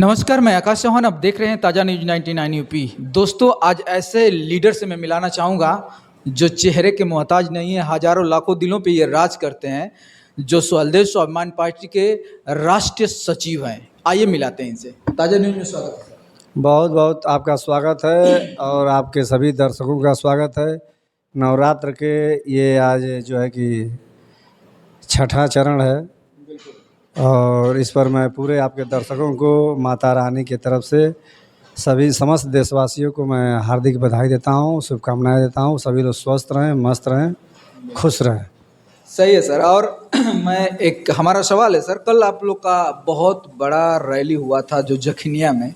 नमस्कार, मैं आकाश चौहान। आप देख रहे हैं ताज़ा न्यूज 99 यूपी। दोस्तों, आज ऐसे लीडर से मैं मिलाना चाहूँगा जो चेहरे के मोहताज नहीं है, हजारों लाखों दिलों पे ये राज करते हैं, जो स्वदेश स्वाभिमान पार्टी के राष्ट्रीय सचिव हैं। आइए मिलाते हैं इनसे। ताज़ा न्यूज में स्वागत है। बहुत बहुत आपका स्वागत है और आपके सभी दर्शकों का स्वागत है। नवरात्र के ये आज जो है कि छठा चरण है और इस पर मैं पूरे आपके दर्शकों को माता रानी की तरफ से सभी समस्त देशवासियों को मैं हार्दिक बधाई देता हूँ, शुभकामनाएं देता हूँ। सभी लोग स्वस्थ रहें, मस्त रहें, खुश रहें। सही है सर। और हमारा सवाल है सर, कल आप लोग का बहुत बड़ा रैली हुआ था जो जखनिया में,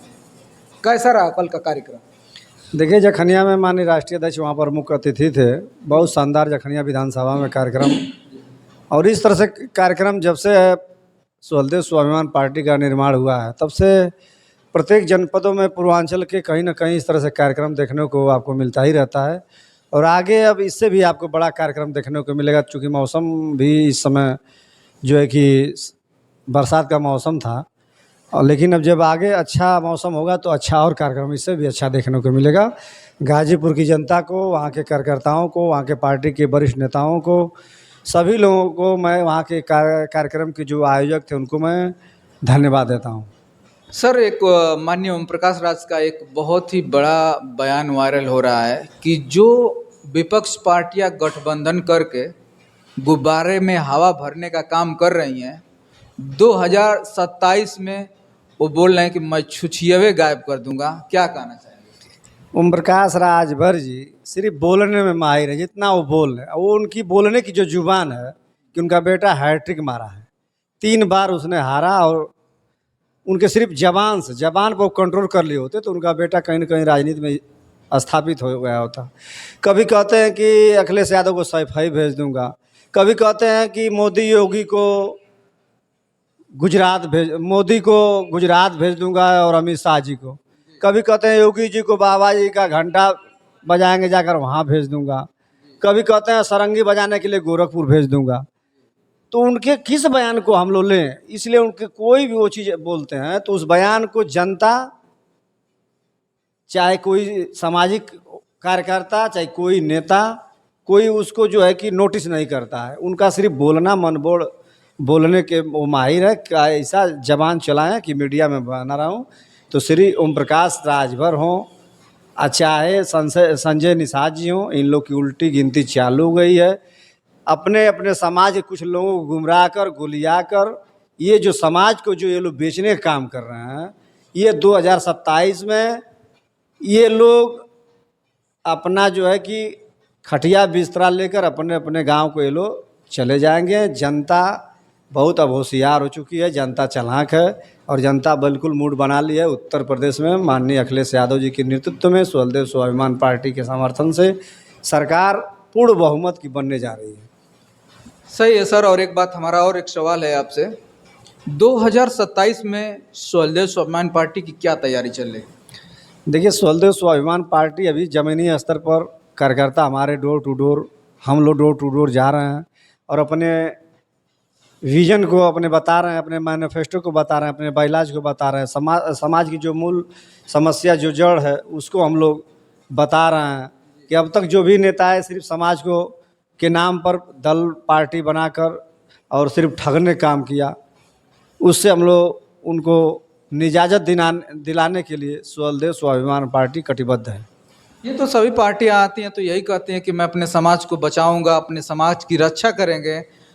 कैसा रहा कल का कार्यक्रम? देखिए, जखनिया में माननीय राष्ट्रीय अध्यक्ष वहाँ पर मुख्य अतिथि थे। बहुत शानदार जखनिया विधानसभा में कार्यक्रम, और इस तरह से कार्यक्रम जब से स्वदेश स्वाभिमान पार्टी का निर्माण हुआ है तब से प्रत्येक जनपदों में पूर्वांचल के कहीं ना कहीं इस तरह से कार्यक्रम देखने को आपको मिलता ही रहता है। और आगे अब इससे भी आपको बड़ा कार्यक्रम देखने को मिलेगा, चूँकि मौसम भी इस समय जो है कि बरसात का मौसम था, और लेकिन अब जब आगे अच्छा मौसम होगा तो अच्छा और कार्यक्रम इससे भी अच्छा देखने को मिलेगा। गाजीपुर की जनता को, वहाँ के कार्यकर्ताओं को, वहाँ के पार्टी के वरिष्ठ नेताओं को, सभी लोगों को मैं वहाँ के कार्यक्रम के जो आयोजक थे उनको मैं धन्यवाद देता हूँ। सर, एक माननीय ओम प्रकाश राज का एक बहुत ही बड़ा बयान वायरल हो रहा है कि जो विपक्ष पार्टियां गठबंधन करके गुब्बारे में हवा भरने का काम कर रही हैं, 2027 में वो बोल रहे हैं कि मैं छुछियवे गायब कर दूंगा। क्या कहना चाहेंगे? ओम प्रकाश राजभर जी सिर्फ बोलने में माहिर है, जितना वो बोल रहे हैं वो उनकी बोलने की जो जुबान है कि उनका बेटा हैट्रिक मारा है, 3 बार उसने हारा, और उनके सिर्फ जबान पर वो कंट्रोल कर लिए होते तो उनका बेटा कहीं ना कहीं राजनीति में स्थापित हो गया होता। कभी कहते हैं कि अखिलेश यादव को सैफई भेज दूंगा, कभी कहते हैं कि मोदी को गुजरात भेज दूंगा और अमित शाह जी को, कभी कहते हैं योगी जी को बाबा जी का घंटा बजाएंगे जाकर वहाँ भेज दूंगा, कभी कहते हैं सारंगी बजाने के लिए गोरखपुर भेज दूंगा। तो उनके किस बयान को हम लोग लें? इसलिए उनके कोई भी वो चीज़ बोलते हैं तो उस बयान को जनता, चाहे कोई सामाजिक कार्यकर्ता, चाहे कोई नेता, कोई उसको जो है कि नोटिस नहीं करता है। उनका सिर्फ बोलना, मनबोड़ बोलने के वो माहिर है। क्या ऐसा जबान चलाएं कि मीडिया में बना रहा हूँ। तो श्री ओम प्रकाश राजभर हों, चाहे संजय निषाद जी हों, इन लोग की उल्टी गिनती चालू हो गई है। अपने अपने समाज के कुछ लोगों को गुमराह कर, गुलिया कर, ये जो समाज को जो ये लोग बेचने का काम कर रहे हैं, ये 2027 में ये लोग अपना जो है कि खटिया बिस्तरा लेकर अपने अपने गांव को ये लोग चले जाएंगे। जनता बहुत अब होशियार हो चुकी है, जनता चालाक है, और जनता बिल्कुल मूड बना ली है। उत्तर प्रदेश में माननीय अखिलेश यादव जी के नेतृत्व में स्वदेश स्वाभिमान पार्टी के समर्थन से सरकार पूर्ण बहुमत की बनने जा रही है। सही है सर। और एक बात, हमारा और एक सवाल है आपसे, 2027 में स्वदेश स्वाभिमान पार्टी की क्या तैयारी चल रही है? देखिए, स्वदेश स्वाभिमान पार्टी अभी ज़मीनी स्तर पर कार्यकर्ता हमारे हम लोग डोर टू डोर जा रहे हैं और अपने विजन को अपने बता रहे हैं, अपने मैनिफेस्टो को बता रहे हैं, अपने बाइलाज को बता रहे हैं। समाज की जो मूल समस्या, जो जड़ है, उसको हम लोग बता रहे हैं कि अब तक जो भी नेता है सिर्फ समाज को के नाम पर दल पार्टी बनाकर और सिर्फ ठगने काम किया। उससे हम लोग उनको निजाजत दिलाने के लिए स्वदेश स्वाभिमान पार्टी कटिबद्ध है। ये तो सभी पार्टियां आती हैं तो यही कहती हैं कि मैं अपने समाज को बचाऊंगा, अपने समाज की रक्षा करेंगे।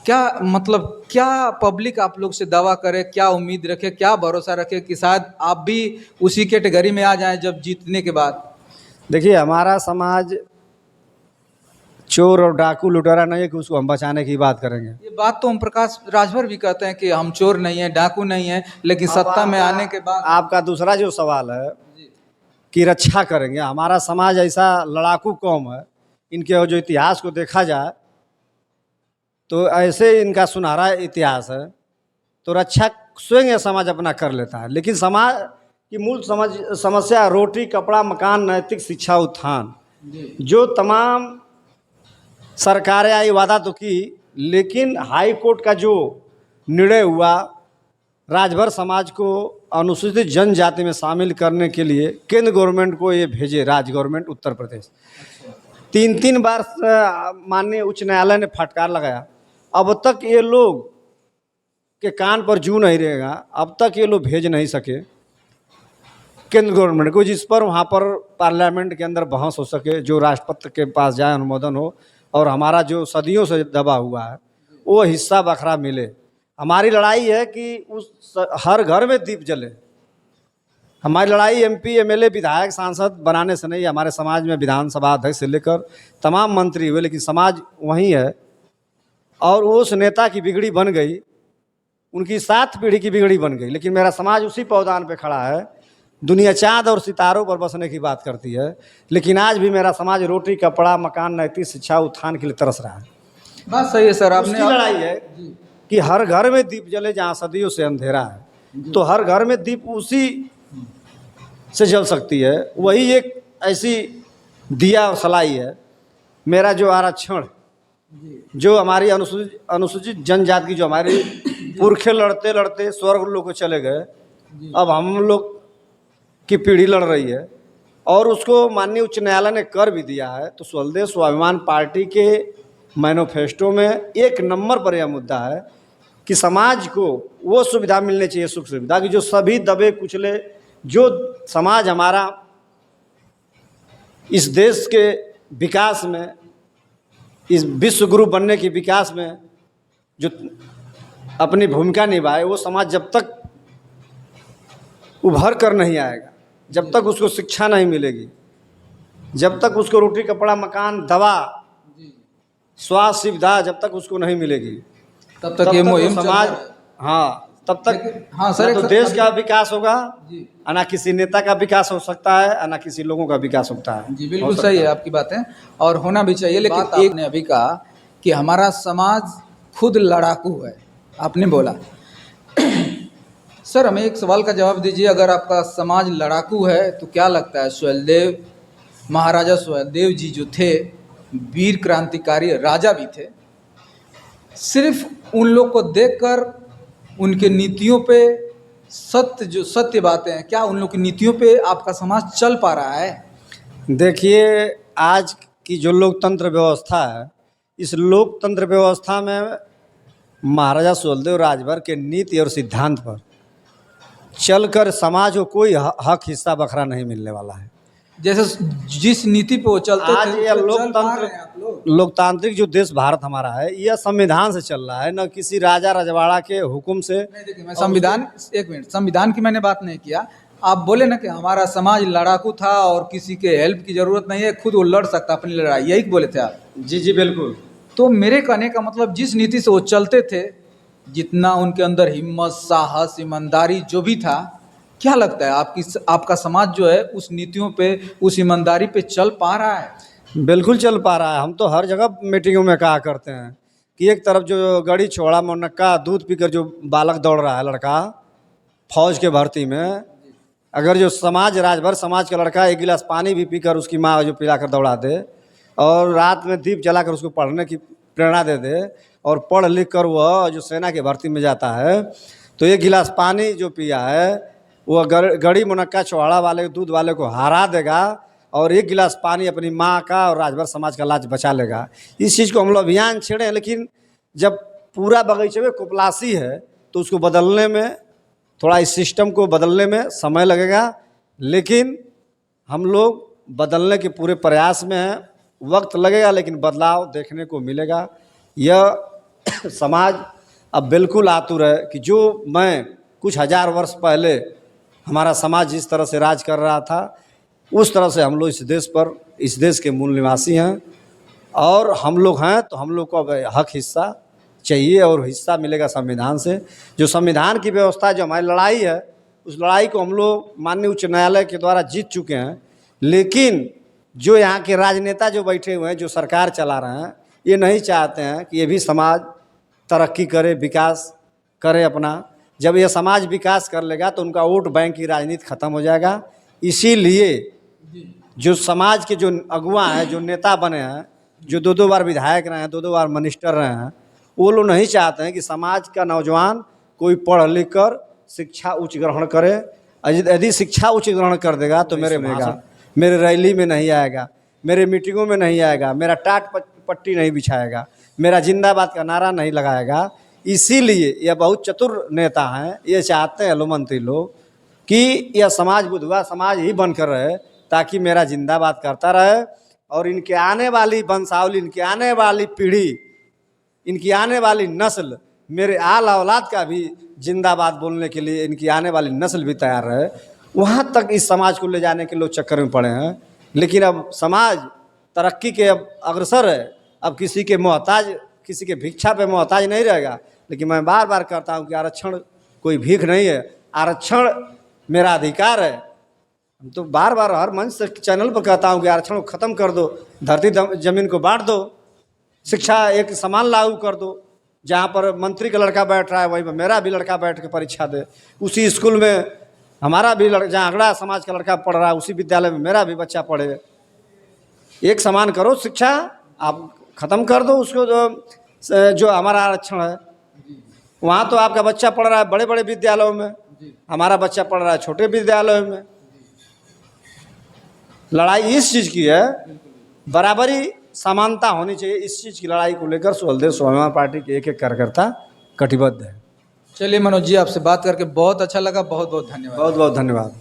क्या मतलब, क्या पब्लिक आप लोग से दावा करे, क्या उम्मीद रखे, क्या भरोसा रखे कि शायद आप भी उसी कैटेगरी में आ जाएं जब जीतने के बाद? देखिए, हमारा समाज चोर और डाकू लुटेरा नहीं है कि उसको हम बचाने की बात करेंगे। ये बात तो ओम प्रकाश राजभर भी कहते हैं कि हम चोर नहीं हैं, डाकू नहीं हैं, लेकिन सत्ता में आने के बाद आपका दूसरा जो सवाल है कि रक्षा करेंगे, हमारा समाज ऐसा लड़ाकू कौम है, इनके जो इतिहास को देखा जाए तो ऐसे इनका सुनहरा इतिहास है, तो रक्षा स्वयं यह समाज अपना कर लेता है। लेकिन समाज की मूल समस्या रोटी, कपड़ा, मकान, नैतिक शिक्षा, उत्थान, जो तमाम सरकारें आई वादा तो की, लेकिन हाई कोर्ट का जो निर्णय हुआ, राजभर समाज को अनुसूचित जनजाति में शामिल करने के लिए केंद्र गवर्नमेंट को ये भेजे, राज्य गवर्नमेंट उत्तर प्रदेश। 3 बार माननीय उच्च न्यायालय ने फटकार लगाया, अब तक ये लोग के कान पर जू नहीं रहेगा, अब तक ये लोग भेज नहीं सके केंद्र गवर्नमेंट को, जिस पर वहाँ पर पार्लियामेंट के अंदर बहस हो सके, जो राष्ट्रपति के पास जाए, अनुमोदन हो, और हमारा जो सदियों से दबा हुआ है वो हिस्सा बखरा मिले। हमारी लड़ाई है कि हर घर में दीप जले। हमारी लड़ाई एमपी, एमएलए, विधायक, सांसद बनाने से नहीं। हमारे समाज में विधानसभा अध्यक्ष से लेकर तमाम मंत्री हुए, लेकिन समाज वही है। और उस नेता की बिगड़ी बन गई, उनकी 7 पीढ़ी की बिगड़ी बन गई, लेकिन मेरा समाज उसी पौधान पे खड़ा है। दुनिया चाँद और सितारों पर बसने की बात करती है, लेकिन आज भी मेरा समाज रोटी, कपड़ा, मकान, नैतिक शिक्षा, उत्थान के लिए तरस रहा है। बात सही है सर, आपने लड़ाई है कि हर घर में दीप जले जहाँ सदियों से अंधेरा है, तो हर घर में दीप उसी से जल सकती है। वही एक ऐसी दिया और सलाई है। मेरा जो आरक्षण, जो हमारी अनुसूचित जनजाति की, जो हमारे पुरखे लड़ते लड़ते स्वर्ग लोग को चले गए, अब हम लोग की पीढ़ी लड़ रही है, और उसको माननीय उच्च न्यायालय ने कर भी दिया है। तो स्वदेश स्वाभिमान पार्टी के मैनिफेस्टो में 1 नंबर पर यह मुद्दा है कि समाज को वो सुविधा मिलनी चाहिए, सुख सुविधा की, जो सभी दबे कुचले, जो समाज हमारा इस देश के विकास में, इस विश्व गुरु बनने के विकास में जो अपनी भूमिका निभाए, वो समाज जब तक उभर कर नहीं आएगा, जब तक उसको शिक्षा नहीं मिलेगी, जब तक उसको रोटी, कपड़ा, मकान, दवा, स्वास्थ्य सुविधा जब तक उसको नहीं मिलेगी, तब तक ये मुहिम समाज, हाँ, तब तक हाँ सर, तो देश का विकास होगा, ना किसी नेता का विकास हो सकता है, ना किसी लोगों का विकास होता है। जी बिल्कुल सही है आपकी बातें, और होना भी चाहिए। लेकिन एक ने अभी कहा कि हमारा समाज खुद लड़ाकू है, आपने बोला। सर, हमें एक सवाल का जवाब दीजिए, अगर आपका समाज लड़ाकू है तो क्या लगता है सुहेलदेव, महाराजा सुहेलदेव जी जो थे, वीर क्रांतिकारी राजा भी थे, सिर्फ उन लोग को देखकर उनके नीतियों पे, जो सत्य बातें हैं, क्या उन लोग की नीतियों पे आपका समाज चल पा रहा है? देखिए, आज की जो लोकतंत्र व्यवस्था है, इस लोकतंत्र व्यवस्था में महाराजा सुहेलदेव राजभर के नीति और सिद्धांत पर चलकर समाज को कोई हक, हिस्सा, बखरा नहीं मिलने वाला है। जैसे जिस नीति पे वो चलते आज थे, यह उस पे चल पा रहे हैं आप लोग? लोकतांत्रिक जो देश भारत हमारा है, यह संविधान से चल रहा है, न किसी राजा रजवाड़ा के हुक्म से। नहीं, देखिए, मैं संविधान, एक मिनट, संविधान की मैंने बात नहीं किया। आप बोले ना कि हमारा समाज लड़ाकू था और किसी के हेल्प की जरूरत नहीं है, खुद वो लड़ सकता अपनी लड़ाई, यही बोले थे आप? जी जी बिल्कुल। तो मेरे कहने का मतलब, जिस नीति से वो चलते थे, जितना उनके अंदर हिम्मत, साहस, ईमानदारी जो भी था, क्या लगता है आपका समाज जो है उस नीतियों पे, उस ईमानदारी पे चल पा रहा है? बिल्कुल चल पा रहा है। हम तो हर जगह मीटिंगों में कहा करते हैं कि एक तरफ जो गड़ी छोड़ा मुनक्का दूध पीकर जो बालक दौड़ रहा है, लड़का फौज के भर्ती में, अगर जो समाज, राजभर समाज का लड़का 1 गिलास पानी भी पीकर उसकी माँ जो पिलाकर दौड़ा दे, और रात में दीप जलाकर उसको पढ़ने की प्रेरणा दे दे, और पढ़ लिख कर वह जो सेना के भर्ती में जाता है, तो 1 गिलास पानी जो पिया है वो गड़ी मुनक्का चौहाड़ा वाले, दूध वाले को हरा देगा, और 1 गिलास पानी अपनी माँ का और राजभर समाज का लाज बचा लेगा। इस चीज़ को हम लोग अभियान छेड़े हैं, लेकिन जब पूरा बगीचे में कुपलासी है तो उसको बदलने में, थोड़ा इस सिस्टम को बदलने में समय लगेगा, लेकिन हम लोग बदलने के पूरे प्रयास में हैं। वक्त लगेगा, लेकिन बदलाव देखने को मिलेगा। यह समाज अब बिल्कुल आतुर है कि जो मैं कुछ 1000 वर्ष पहले हमारा समाज जिस तरह से राज कर रहा था, उस तरह से हम लोग इस देश पर, इस देश के मूल निवासी हैं, और हम लोग हैं, तो हम लोग को अब हक, हिस्सा चाहिए, और हिस्सा मिलेगा संविधान से। जो संविधान की व्यवस्था, जो हमारी लड़ाई है, उस लड़ाई को हम लोग माननीय उच्च न्यायालय के द्वारा जीत चुके हैं। लेकिन जो यहाँ के राजनेता जो बैठे हुए हैं, जो सरकार चला रहे हैं, ये नहीं चाहते हैं कि ये भी समाज तरक्की करे, विकास करे अपना। जब यह समाज विकास कर लेगा तो उनका वोट बैंक की राजनीति खत्म हो जाएगा। इसीलिए जो समाज के जो अगुआ हैं, जो नेता बने हैं, जो 2-2 बार विधायक रहे हैं, 2-2 बार मिनिस्टर रहे हैं, वो लोग नहीं चाहते हैं कि समाज का नौजवान कोई पढ़ लिख कर शिक्षा उच्च ग्रहण करे। यदि शिक्षा उच्च ग्रहण कर देगा तो मेरे भाषण, मेरे रैली में नहीं आएगा, मेरे मीटिंगों में नहीं आएगा, मेरा टाट पट्टी नहीं बिछाएगा, मेरा जिंदाबाद का नारा नहीं लगाएगा। इसीलिए यह बहुत चतुर नेता हैं, ये चाहते हैं लोग मंत्री लोग कि यह समाज बुद्धवा समाज ही बनकर रहे, ताकि मेरा जिंदाबाद करता रहे और इनके आने वाली वंशावली, इनकी आने वाली पीढ़ी, इनकी आने वाली नस्ल, मेरे आल औलाद का भी जिंदाबाद बोलने के लिए इनकी आने वाली नस्ल भी तैयार रहे। वहाँ तक इस समाज को ले जाने के लोग चक्कर में पड़े हैं। लेकिन अब समाज तरक्की के अब अग्रसर है, अब किसी के मोहताज, किसी के भिक्षा पे मोहताज नहीं रहेगा। लेकिन मैं बार बार कहता हूँ कि आरक्षण कोई भीख नहीं है, आरक्षण मेरा अधिकार है। तो बार बार हर मंच से चैनल पर कहता हूँ कि आरक्षण को ख़त्म कर दो, धरती जमीन को बांट दो, शिक्षा एक समान लागू कर दो। जहाँ पर मंत्री का लड़का बैठ रहा है वहीं पर मेरा भी लड़का बैठ के परीक्षा दे, उसी स्कूल में हमारा भी लड़का, जहाँ अगड़ा समाज का लड़का पढ़ रहा है उसी विद्यालय में मेरा भी बच्चा पढ़े। एक समान करो शिक्षा, आप ख़त्म कर दो उसको, जो हमारा आरक्षण है। वहाँ तो आपका बच्चा पढ़ रहा है बड़े बड़े विद्यालयों में, हमारा बच्चा पढ़ रहा है छोटे विद्यालयों में। लड़ाई इस चीज़ की है, बराबरी समानता होनी चाहिए। इस चीज़ की लड़ाई को लेकर सुहलदेव स्वाभिमान पार्टी के एक एक कार्यकर्ता कटिबद्ध है। चलिए मनोज जी, आपसे बात करके बहुत अच्छा लगा। बहुत बहुत धन्यवाद। बहुत बहुत धन्यवाद।